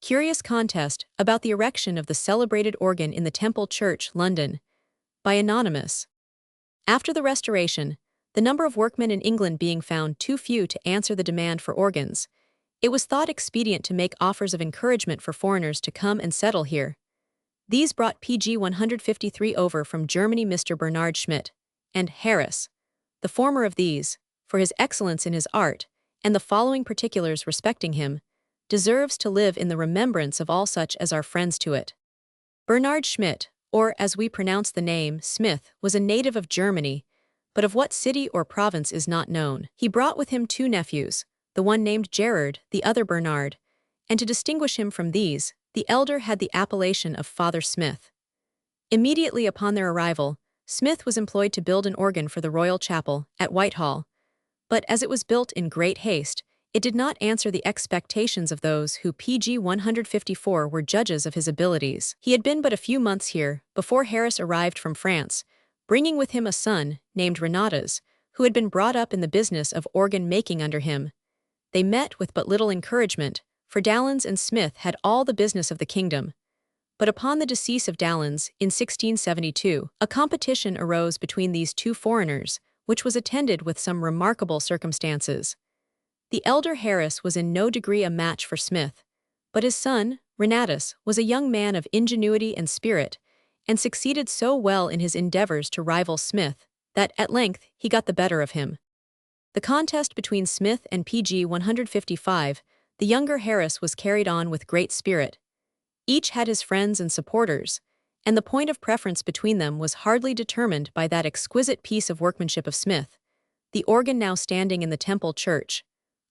Curious contest about the erection of the celebrated organ in the Temple Church, London, by Anonymous. After the Restoration, the number of workmen in England being found too few to answer the demand for organs, it was thought expedient to make offers of encouragement for foreigners to come and settle here. These brought PG 153 over from Germany Mr. Bernard Schmidt and Harris, the former of these, for his excellence in his art, and the following particulars respecting him, deserves to live in the remembrance of all such as are friends to it. Bernard Schmidt, or as we pronounce the name, Smith, was a native of Germany, but of what city or province is not known. He brought with him two nephews, the one named Gerard, the other Bernard, and to distinguish him from these, the elder had the appellation of Father Smith. Immediately upon their arrival, Smith was employed to build an organ for the Royal Chapel at Whitehall, but as it was built in great haste, it did not answer the expectations of those who PG 154 were judges of his abilities. He had been but a few months here before Harris arrived from France, bringing with him a son named Renatas, who had been brought up in the business of organ making under him. They met with but little encouragement, for Dalens and Smith had all the business of the kingdom. But upon the decease of Dalens in 1672, a competition arose between these two foreigners, which was attended with some remarkable circumstances. The elder Harris was in no degree a match for Smith, but his son, Renatas, was a young man of ingenuity and spirit, and succeeded so well in his endeavors to rival Smith, that at length he got the better of him. The contest between Smith and PG 155, the younger Harris was carried on with great spirit. Each had his friends and supporters, and the point of preference between them was hardly determined by that exquisite piece of workmanship of Smith, the organ now standing in the Temple Church.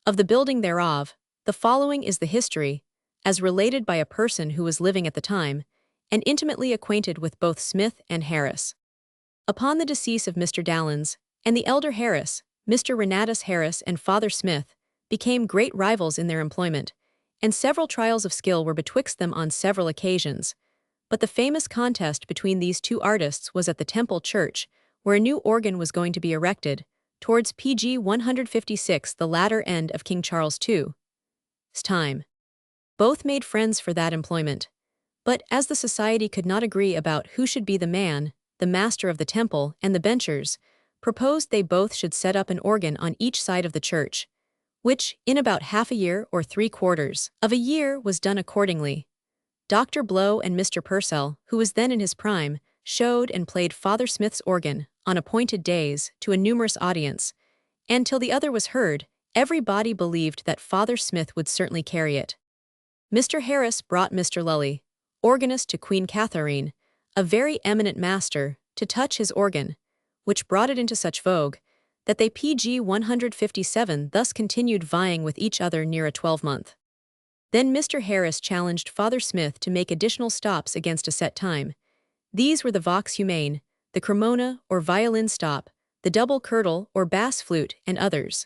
Of the building thereof, the following is the history, as related by a person who was living at the time, and intimately acquainted with both Smith and Harris. Upon the decease of Mr. Dalens, and the elder Harris, Mr. Renatas Harris and Father Smith became great rivals in their employment, and several trials of skill were betwixt them on several occasions. But the famous contest between these two artists was at the Temple Church, where a new organ was going to be erected, towards PG 156, the latter end of King Charles II's time. Both made friends for that employment. But as the society could not agree about who should be the man, the master of the temple, and the benchers, proposed they both should set up an organ on each side of the church, which, in about half a year or 3/4 of a year, was done accordingly. Dr. Blow and Mr. Purcell, who was then in his prime, showed and played Father Smith's organ, on appointed days, to a numerous audience, and till the other was heard, everybody believed that Father Smith would certainly carry it. Mr. Harris brought Mr. Lully, organist to Queen Catherine, a very eminent master, to touch his organ, which brought it into such vogue, that they PG 157 thus continued vying with each other near a 12-month. Then Mr. Harris challenged Father Smith to make additional stops against a set time. These were the vox humane, the cremona or violin stop, the double kirtle or bass flute, and others.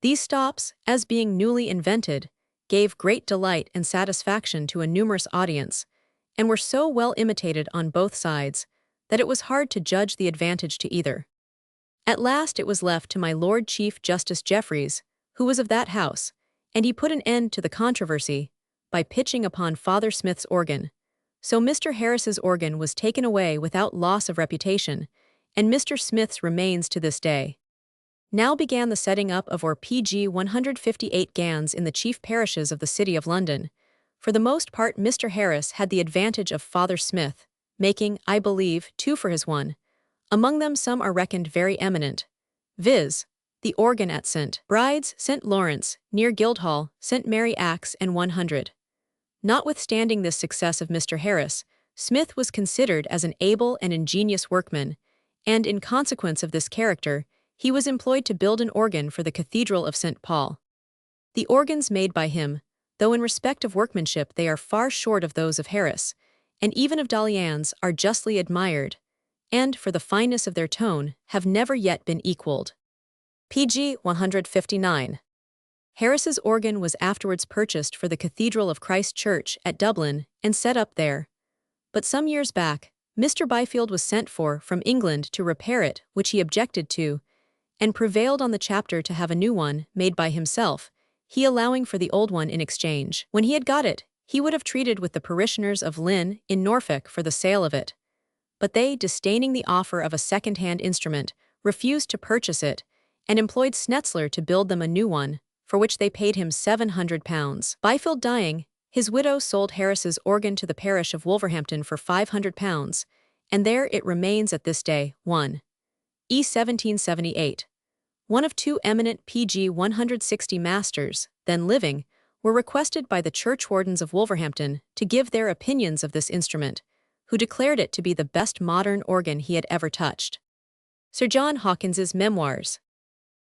These stops, as being newly invented, gave great delight and satisfaction to a numerous audience, and were so well imitated on both sides, that it was hard to judge the advantage to either. At last it was left to my Lord Chief Justice Jeffreys, who was of that house, and he put an end to the controversy by pitching upon Father Smith's organ. So Mr. Harris's organ was taken away without loss of reputation, and Mr. Smith's remains to this day. Now began the setting up of PG 158 gans in the chief parishes of the city of London. For the most part Mr. Harris had the advantage of Father Smith, making, I believe, 2 for his 1. Among them some are reckoned very eminent, viz., the organ at St. Bride's, St. Lawrence, near Guildhall, St. Mary Axe, and 100. Notwithstanding this success of Mr. Harris, Smith was considered as an able and ingenious workman, and in consequence of this character, he was employed to build an organ for the Cathedral of St. Paul. The organs made by him, though in respect of workmanship they are far short of those of Harris, and even of Dallian's, are justly admired, and, for the fineness of their tone, have never yet been equaled. PG 159. Harris's organ was afterwards purchased for the Cathedral of Christ Church at Dublin and set up there. But some years back, Mr. Byfield was sent for from England to repair it, which he objected to, and prevailed on the chapter to have a new one made by himself, he allowing for the old one in exchange. When he had got it, he would have treated with the parishioners of Lynn in Norfolk for the sale of it. But they, disdaining the offer of a second-hand instrument, refused to purchase it, and employed Snetzler to build them a new one, for which they paid him £700. Byfield dying, his widow sold Harris's organ to the parish of Wolverhampton for £500, and there it remains at this day. 1. 1778. One of two eminent PG 160 masters, then living, were requested by the churchwardens of Wolverhampton to give their opinions of this instrument, who declared it to be the best modern organ he had ever touched. Sir John Hawkins's Memoirs,